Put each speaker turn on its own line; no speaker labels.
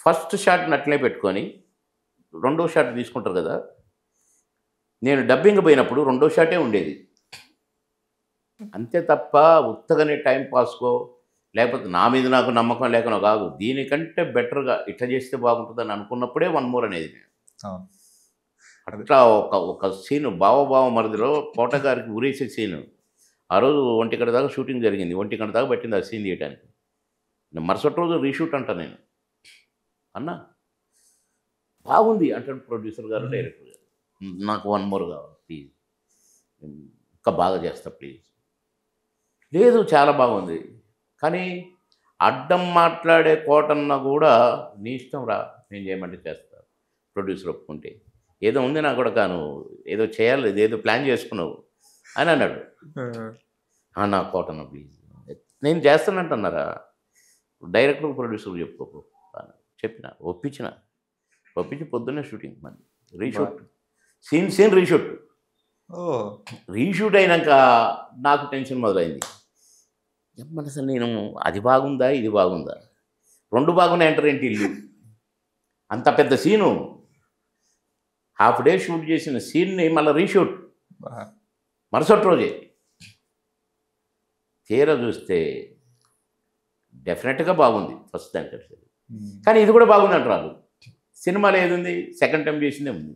First షాట్ని అట్లే పెట్టుకొని రెండో షాట్ తీసుకుంటారు కదా, నేను డబ్బింగ్ పోయినప్పుడు రెండో షాటే ఉండేది. అంతే తప్ప ఉత్తగానే టైం పాస్కో లేకపోతే నా మీద నాకు నమ్మకం లేకనో కాదు. దీనికంటే బెటర్గా ఇట్లా చేస్తే బాగుంటుందని అనుకున్నప్పుడే వన్ మోర్ అనేది నేను.
అవును.
అట్లా ఒక సీను బావ మరిదిలో కోట గారికి ఉరేసే సీను ఆ రోజు 1 గంట దాకా షూటింగ్ జరిగింది. 1 గంట దాకా పట్టింది ఆ సీన్ తీయడానికి. మరుసటి రోజు రీషూట్ అంటా నేను. అన్నా బాగుంది అంటాడు ప్రొడ్యూసర్ గారు, డైరెక్టర్ గారు. నాకు వన్ మోర్ కావాలి ప్లీజ్, ఇంకా బాగా చేస్తా ప్లీజ్. లేదు చాలా బాగుంది, కానీ అడ్డం మాట్లాడే కోటన్న కూడా నీ ఇష్టం రా, నేను చేయమంటే చేస్తా, ప్రొడ్యూసర్ ఒప్పుకుంటే. ఏదో ఉంది నాకు కూడా కాను, ఏదో చేయాలి, ఏదో ప్లాన్ చేసుకున్నావు అని అన్నాడు. నా కోటన్న ప్లీజ్, నేను చేస్తానంటున్నారా, డైరెక్టర్ ప్రొడ్యూసర్ చెప్పుకోకు ఒప్పించి పొద్దున్నే షూటింగ్ మళ్ళీ రీషూట్, సీన్ రీషూట్ అయినాక నాకు టెన్షన్ మొదలైంది. చెప్పండి అసలు నేను అది బాగుందా ఇది బాగుందా, రెండు బాగున్నాయి అంటారు ఏంటి ఇల్లు. అంత పెద్ద సీను, హాఫ్ డే షూట్ చేసిన సీన్ని మళ్ళీ రీషూట్ మరుసటి రోజే. తీరా చూస్తే డెఫినెట్గా బాగుంది ఫస్ట్ దానికంటే, కానీ ఇది కూడా బాగుంది అంటారు. సినిమాలో ఏది ఉంది, సెకండ్ టైం చేసిందే ఉంది.